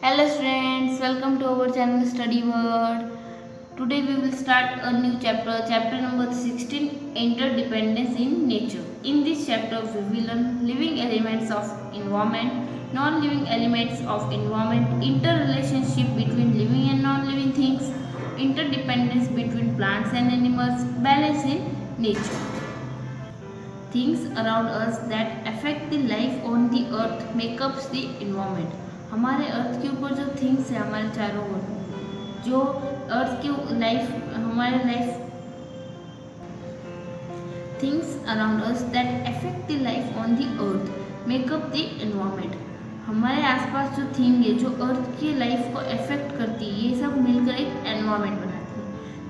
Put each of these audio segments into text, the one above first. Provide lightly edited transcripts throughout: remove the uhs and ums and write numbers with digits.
Hello students, welcome to our channel Study World. Today we will start a new chapter number 16, Interdependence in Nature. In this chapter we will learn living elements of environment, non-living elements of environment, interrelationship between living and non-living things, interdependence between plants and animals, balance in nature. Things around us that affect the life on the earth make up the environment. हमारे अर्थ के ऊपर जो things है हमारे चारों ओर, जो अर्थ की life हमारे life things around us that affect the life on the earth make up the environment. हमारे आसपास जो थिंग है जो अर्थ की लाइफ को अफेक्ट करती है, ये सब मिलकर एक एनवायरनमेंट बनाती है.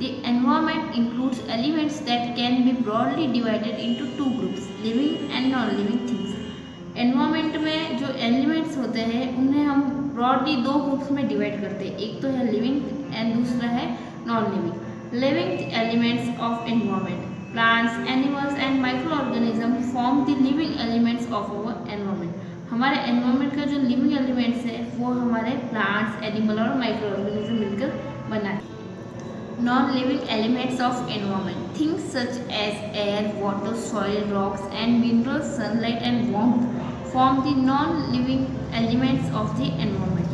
The environment includes elements that can be broadly divided into two groups, living and non-living things. Environment में जो एलिमेंट्स होते हैं उन्हें हम ब्रॉडली दो ग्रुप्स में डिवाइड करते हैं. एक तो है लिविंग एंड दूसरा है non living. Living elements of environment, plants, animals and microorganism form the living elements of our environment. हमारे एनवायरमेंट का जो लिविंग एलिमेंट्स है वो हमारे प्लांट्स, एनिमल और माइक्रो ऑर्गेनिज्म मिलकर बनाते हैं. Non-living elements of environment, things such as air, water, soil, rocks and minerals, sunlight and warmth form the non-living elements of the environment.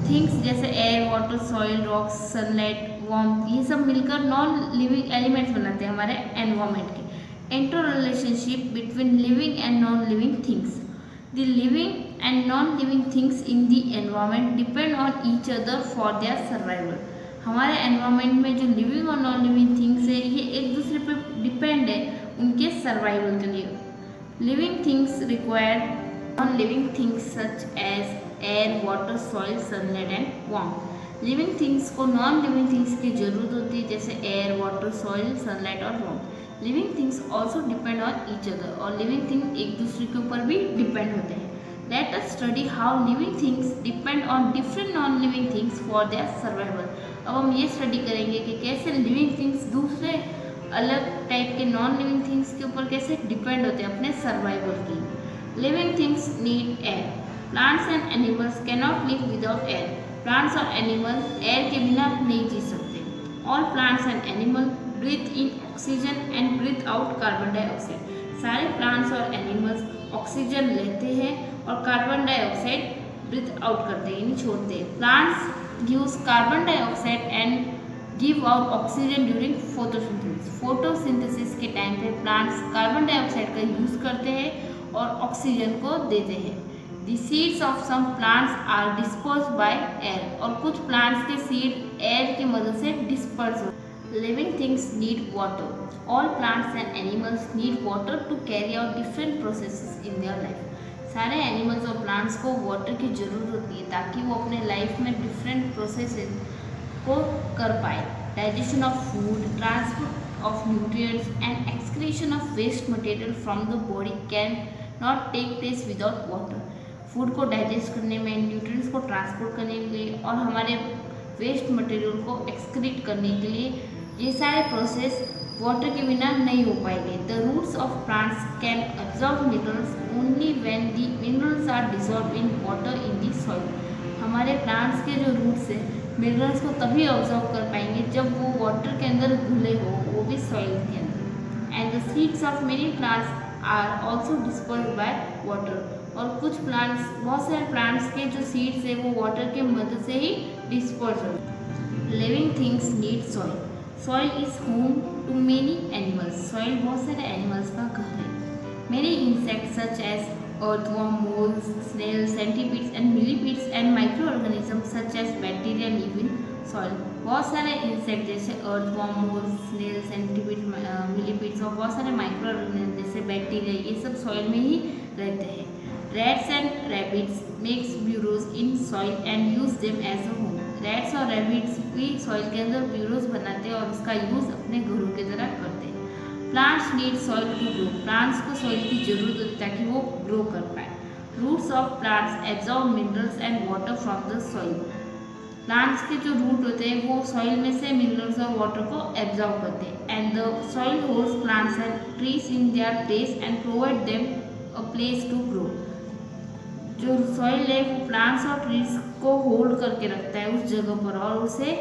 Things जैसे air, water, soil, rocks, sunlight, warmth ये सब मिलकर non-living elements बनाते हैं हमारे environment के. Interrelationship between living and non-living things. The living and non-living things in the environment depend on each other for their survival. हमारे environment में जो लिविंग और नॉन लिविंग थिंग्स है ये एक दूसरे पर डिपेंड है उनके सर्वाइवल के लिए. Living things require non living things such as air, water, soil, sunlight and warmth. Living things को नॉन लिविंग थिंग्स की जरूरत होती है जैसे एयर, वाटर, सॉइल, सनलाइट और warmth. Living things also depend on each other और living thing एक दूसरे के ऊपर भी डिपेंड होते हैं. Let us study how living things depend on different non-living things for their survival. अब हम ये स्टडी करेंगे कि कैसे लिविंग थिंग्स दूसरे अलग टाइप के नॉन लिविंग थिंग्स के ऊपर कैसे डिपेंड होते हैं अपने सर्वाइवल की. Living things need air. Plants and animals can not live without air. Plants और एनिमल एयर के बिना नहीं जी सकते. All plants and animal breathe in oxygen and breathe out carbon dioxide. सारे प्लांट्स और एनिमल्स ऑक्सीजन लेते हैं और कार्बन डाइऑक्साइड ब्रीथ आउट करते हैं यानी छोड़ते हैं. Plants use carbon dioxide and give out oxygen during photosynthesis. Photosynthesis के टाइम पे प्लांट्स कार्बन डाइऑक्साइड का यूज करते हैं और ऑक्सीजन को देते हैं. The seeds of some plants are dispersed by air. और कुछ प्लांट्स के सीड एयर की मदद से डिस्पर्स होते हैं. Living things need water. All plants and animals need water to carry out different processes in their life. सारे animals और प्लांट्स को वाटर की ज़रूरत होती है ताकि वो अपने लाइफ में डिफरेंट प्रोसेसेस को कर पाए. Digestion of food, transport of nutrients and excretion of waste material from the body can not take place without water. Food को डाइजेस्ट करने में, न्यूट्रिएंट्स को ट्रांसपोर्ट करने के लिए और हमारे वेस्ट मटेरियल को एक्सक्रीट करने के लिए ये सारे प्रोसेस वाटर के बिना नहीं हो पाएंगे. The roots of plants can absorb minerals only when the minerals are dissolve in water in the soil. हमारे प्लांट्स के जो रूट्स हैं मिनरल्स को तभी ऑब्जॉर्व कर पाएंगे जब वो वाटर के अंदर घुले हो, वो भी सॉइल के अंदर. And the seeds of many plants are also dispersed by water. और कुछ प्लांट्स, बहुत सारे प्लांट्स के जो सीड्स है वो वाटर की मदद से ही डिस्पर्स होते. Living things need soil. Soil is home to many animals. Soil बहुत सारे एनिमल्स का घर है. Many insects such as earthworm, moles, snails, centipedes and millipedes and microorganisms such as bacteria live in soil. बहुत सारे insect जैसे earthworm, moles, snails, centipedes, millipedes और बहुत सारे माइक्रोऑर्गेनिज्म जैसे बैक्टीरिया ये सब सॉइल में ही रहते हैं. Rats and rabbits makes burrows in soil and use them as a home. Rats और रैबिट्स भी सॉइल के अंदर ब्यूरोज बनाते हैं और उसका यूज़ अपने घरों की तरह करते हैं. Plants need soil to grow. Plants को सॉइल की जरूरत होती है ताकि वो ग्रो कर पाए. Roots of plants absorb minerals and water from the soil. Plants के जो रूट होते हैं वो सॉइल में से मिनरल्स और वाटर को एब्जॉर्ब करते हैं. And the soil holds plants and trees in their place and provide them a place to grow. जो सॉइल है वो प्लांट्स और ट्रीज को होल्ड करके रखता है उस जगह पर और उसे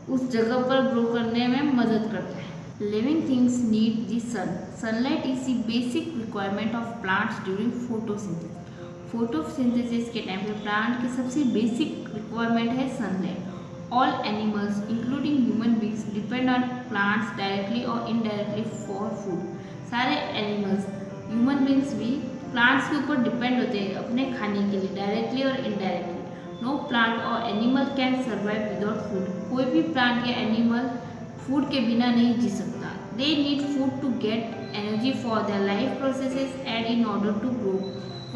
उस जगह पर ग्रो करने में मदद करता है। Living things need the sun. Sunlight is the basic requirement of plants during photosynthesis. Photosynthesis के टाइम पे प्लांट की सबसे बेसिक रिक्वायरमेंट है sunlight. All animals, including human beings, depend on plants directly or indirectly for food. सारे animals, human beings भी plants के ऊपर depend होते हैं अपने खाने के लिए, डायरेक्टली और इनडायरेक्टली। नो प्लांट और animal can survive without food. कोई भी प्लांट या एनिमल फूड के बिना नहीं जी सकता। They need food to get energy for their life processes and in order to grow.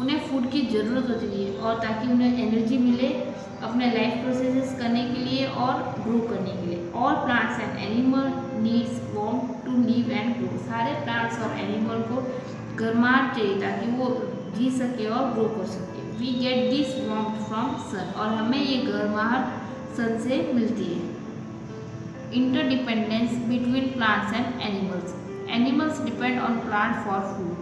उन्हें फूड की ज़रूरत होती है और ताकि उन्हें एनर्जी मिले अपने लाइफ प्रोसेसेस करने के लिए और ग्रो करने के लिए। All plants and animal needs warmth to live and grow. सारे प्लांट्स और एनिमल को गर्माहट चाहिए ताकि वो जी सके और ग्रो कर सके। We get this warmth from sun. और हमें ये गर्माहट सन से मिलती है। Interdependence between plants and animals. Animals depend on plant for food.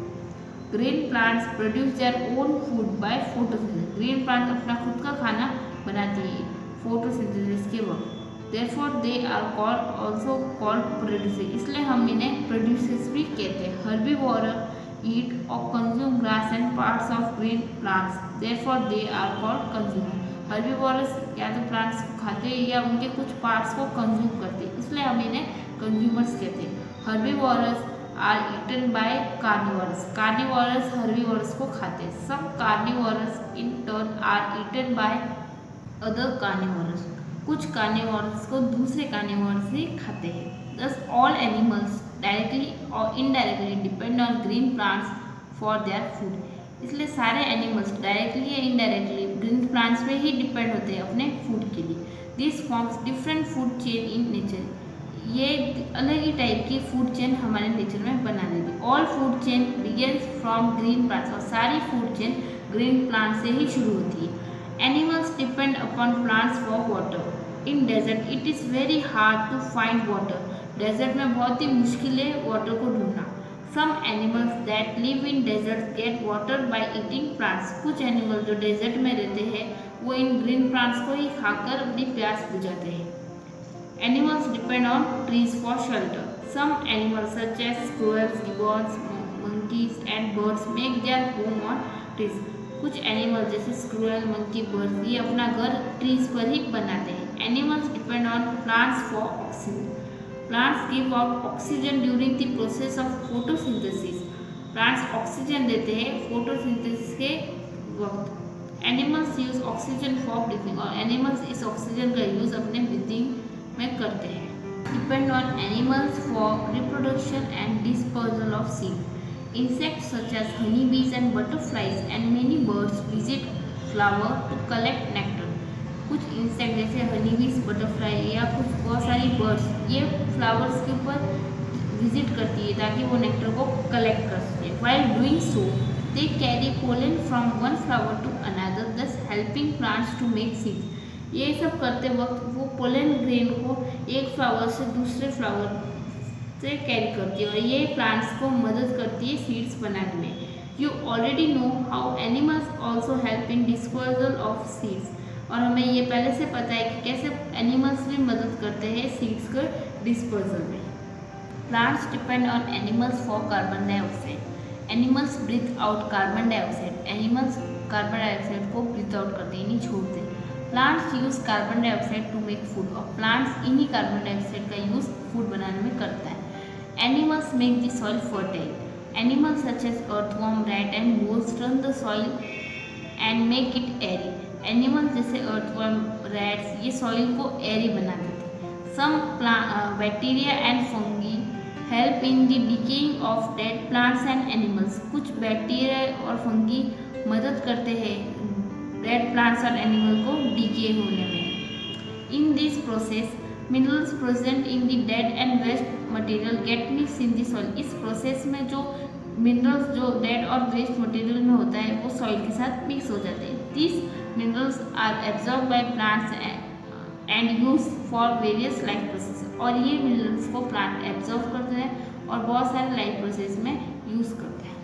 Green plants produce their own food by photosynthesis. Green plant अपना खुद का खाना बनाती है फोटोसिंथेसिस के वक्त। Therefore they are called also called producer. इसलिए हम इन्हें प्रोड्यूसर्स भी कहते हैं। हर्बीवोरर ईट और consume grass and parts of green plants. Therefore they are called consumer. Herbivores या तो प्लांट्स को खाते हैं या उनके कुछ पार्ट्स को कंज्यूम करते हैं, इसलिए हम इन्हें कंज्यूमर्स कहते हैं। Herbivores are eaten by carnivores. Carnivores herbivores को खाते हैं। Some carnivores in turn are eaten by other carnivores. कुछ कार्निवोरस को दूसरे कार्निवोरस ही खाते हैं। दस ऑल एनिमल्स डायरेक्टली और indirectly depend on green plants for their food. इसलिए सारे एनिमल्स डायरेक्टली या इनडायरेक्टली ग्रीन प्लांट्स पे ही डिपेंड होते हैं अपने फूड के लिए। This forms different food chain in nature. ये अलग ही टाइप की फूड चेन हमारे नेचर में बना देती है। All food chain begins from green plants. और सारी फूड चेन ग्रीन प्लांट से ही शुरू होती है। Animals depend upon plants for water. In desert it is very hard to find water. Desert में बहुत ही मुश्किल है वाटर को ढूंढना। Some animals that live in desert get water by eating plants. कुछ एनिमल जो डेजर्ट में रहते हैं वो इन ग्रीन प्लांट्स को ही खाकर अपनी प्यास बुझाते हैं। Animals depend on trees for shelter. Some animals such as squirrels, gibbons, monkeys and birds make their home on trees. कुछ एनिमल जैसे स्क्रूअल, मंकी, बर्ड्स ये अपना घर ट्रीज पर ही बनाते हैं। Animals depend on plants for oxygen. Plants give out oxygen during the process of photosynthesis. Plants oxygen देते हैं फोटोसिंथेसिस के वक्त। Animals use oxygen for breathing. और एनिमल्स इस ऑक्सीजन का यूज अपने ब्रीथिंग में करते हैं। Depend on animals for reproduction and dispersal of seed. Insects such as honey bees and butterflies and many birds visit flower to collect nectar. कुछ insect जैसे हनी बीज, बटरफ्लाई या कुछ बहुत सारी बर्ड्स ये फ्लावर्स के ऊपर विजिट करती है ताकि वो नेक्टर को कलेक्ट कर सके। While doing so they carry pollen from one flower to another, thus helping plants to make seeds. ये सब करते वक्त वो पोलन ग्रेन को एक फ्लावर से दूसरे फ्लावर से कैरी करती है और ये प्लांट्स को मदद करती है सीड्स बनाने में। You already know how animals also help in disposal of seeds. और हमें ये पहले से पता है कि कैसे एनिमल्स भी मदद करते हैं सीड्स के डिस्पोजल में। Plants depend on animals for carbon dioxide. Animals breathe out carbon dioxide. Animals carbon dioxide को ब्रीथ आउट करते हैं, नहीं छोड़ते। Plants use carbon dioxide to make food. और प्लांट्स इन्हीं कार्बन डाइऑक्साइड का यूज फूड बनाने में करता है। Animals make the soil fertile. Animals such as earthworm, rat and moles turn the soil and make it airy. Animals जैसे earthworm, rats ये soil को एरी बना देते हैं। Some bacteria and fungi help in the decaying of dead plants and animals. कुछ bacteria और fungi मदद करते हैं डेड प्लांट्स और एनिमल को डिके होने में। In this process minerals present in the dead and waste material get mix in the soil. इस प्रोसेस में जो मिनरल्स जो डेड और वेस्ट मटेरियल में होता है वो सॉइल के साथ मिक्स हो जाते हैं। This minerals are absorb by plants and use for various life process. और ये मिनरल्स को प्लांट एब्जॉर्ब करते हैं और बहुत सारे लाइफ प्रोसेस में यूज करते हैं।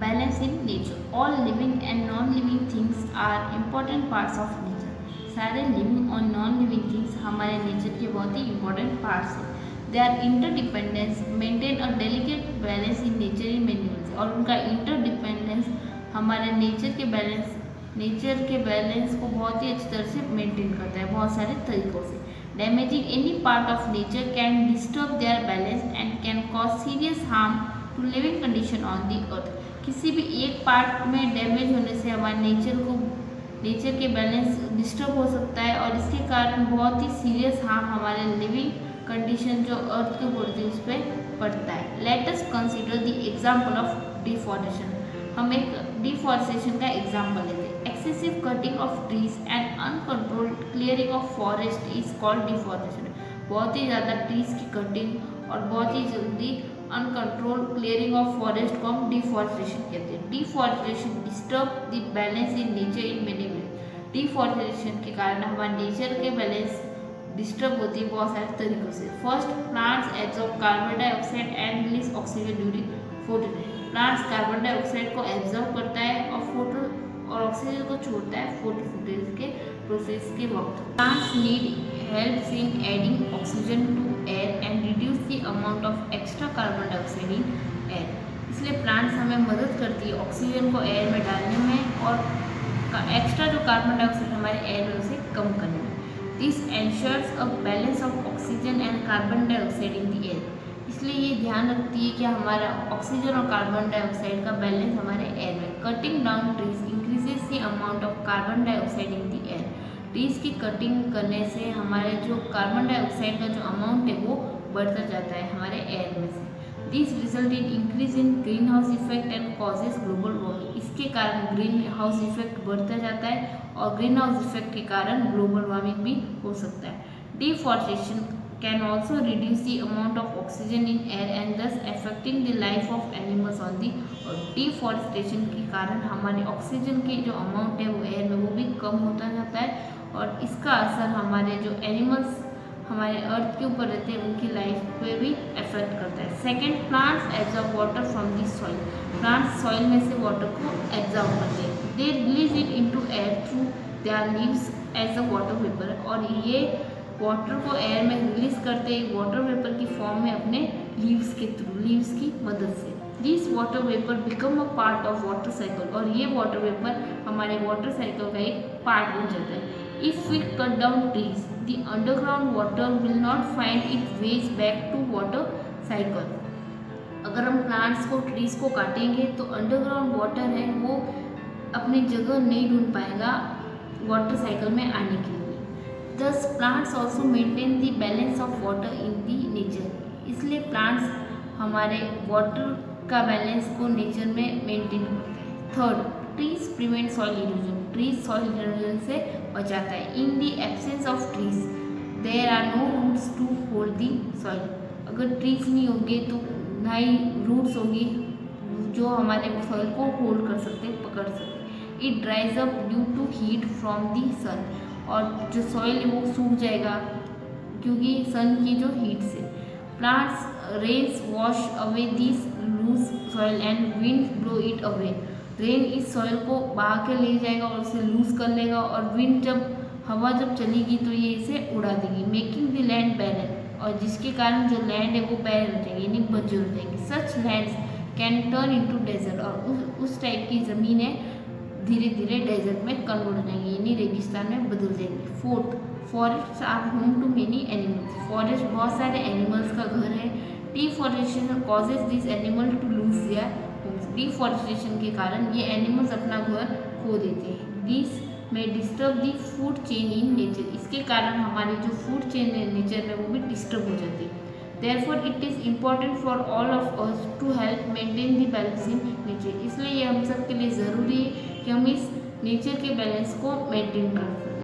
Balance in nature. All living and non living things are important parts of nature. सारे लिविंग और नॉन लिविंग थिंग्स हमारे नेचर के बहुत ही इंपॉर्टेंट पार्ट्स हैं। They are interdependence maintain a delicate balance in nature in many ways. और उनका interdependence हमारे नेचर के बैलेंस को बहुत ही अच्छी तरह से मेंटेन करता है बहुत सारे तरीकों से। Damaging any part of nature can disturb their balance and can cause serious harm to living condition on the earth. किसी भी एक पार्ट में डैमेज होने से हमारे नेचर के बैलेंस डिस्टर्ब हो सकता है और इसके कारण बहुत ही सीरियस हार्म हमारे लिविंग कंडीशन जो अर्थ के ऊपर उस पर पड़ता है। Let us consider the example of deforestation. हम एक डिफॉरेस्टेशन का एग्जांपल लेते हैं। Excessive cutting of trees and uncontrolled clearing of forest is called deforestation. बहुत ही ज़्यादा ट्रीज की कटिंग और बहुत ही जल्दी अनकंट्रोल क्लियरिंग ऑफ फॉरेस्ट को हम डिफॉरेस्टेशन कहते हैं। Deforestation disturb the balance in nature in many veg. Deforestation के कारण हमारे नेचर के बैलेंस डिस्टर्ब होती है बहुत सारे तरीकों से। First, plants absorb carbon dioxide and release oxygen during photosynthesis. Plants carbon dioxide को एब्जॉर्ब करता है और ऑक्सीजन को छोड़ता है फोटोसिंथेसिस के प्रोसेस के वक्त। Plants need help in adding oxygen to air and reduce the amount of extra carbon dioxide in air. इसलिए प्लांट्स हमें मदद करती है ऑक्सीजन को एयर में डालने में और एक्स्ट्रा जो कार्बन डाइऑक्साइड हमारे एयर में उसे कम करने में। This ensures a balance of oxygen and carbon dioxide in the air. इसलिए ये ध्यान रखती है कि हमारा ऑक्सीजन और कार्बन डाइऑक्साइड का बैलेंस हमारे एयर में। Cutting down trees increases the amount of carbon dioxide in the air. Trees की कटिंग करने से हमारे जो कार्बन डाइऑक्साइड का जो अमाउंट है वो बढ़ता जाता है हमारे एयर में से। This result in increase in green house effect and causes global warming. इसके कारण ग्रीन हाउस इफेक्ट बढ़ता जाता है और ग्रीन हाउस इफेक्ट के कारण ग्लोबल वार्मिंग भी हो सकता है। Deforestation can also reduce the amount of oxygen in air and thus affecting the life of animals on the. और डिफॉरेस्टेशन के कारण हमारे ऑक्सीजन के जो अमाउंट है वो एयर में वो भी कम होता जाता है और इसका असर हमारे जो एनिमल्स हमारे अर्थ के ऊपर रहते हैं उनकी लाइफ पे भी इफेक्ट करता है। Second, plants absorb water from the soil. Plants soil में से वाटर को एब्जॉर्ब करते हैं। They release it into air through their leaves as a water vapour. और ये वाटर को एयर में रिलीज करते हैं वाटर वेपर की फॉर्म में अपने लीव्स के थ्रू, लीव्स की मदद से। This water vapour become a part of water cycle. और ये वाटर वेपर हमारे वाटर साइकिल का एक पार्ट बन जाता है। If we cut down trees, the underground water will not find its ways back to water cycle। अगर हम प्लांट्स को ट्रीज को काटेंगे तो अंडरग्राउंड वाटर है वो अपनी जगह नहीं ढूंढ पाएगा वाटर साइकिल में आने के लिए। Thus plants also maintain the balance of water in the nature. इसलिए प्लांट्स हमारे वाटर का बैलेंस को नेचर में मेंटेन करते हैं। Third, trees prevent soil erosion. Trees soil erosion से बचाता है। In the absence of trees there are no roots to hold the soil. अगर ट्रीज नहीं होंगे तो ना ही रूट्स होंगी जो हमारे सॉइल को होल्ड कर सकते, पकड़ सकते। It dries up due to heat from the sun. और जो सॉइल है वो सूख जाएगा क्योंकि सन की जो हीट से। Plants rains wash away this loose soil and wind blow it away. Rain इस सॉइल को बहा के ले जाएगा और उसे लूज कर लेगा और विंड हवा जब चलेगी तो ये इसे उड़ा देगी, मेकिंग द लैंड बैरन। और जिसके कारण जो लैंड है वो बैरन हो जाएगी यानी बंजर हो जाएगी। Such lands can turn into desert. और उस टाइप की ज़मीनें धीरे धीरे डेजर्ट में कन्वर्ट हो जाएंगी यानी रेगिस्तान में बदल जाएंगी। Fourth, forest are home to many animals. Forest बहुत सारे एनिमल्स का घर है। Deforestation causes this animal to lose their homes. Deforestation के कारण ये एनिमल्स अपना घर खो देते हैं। दिस में disturb the food chain in nature. इसके कारण हमारी जो फूड चेन है नेचर में वो भी डिस्टर्ब हो जाती है। Therefore it is important for all of us to help maintain the balance in nature. इसलिए ये हम सब के लिए ज़रूरी है कि हम इस नेचर के बैलेंस को मेंटेन कर सकें।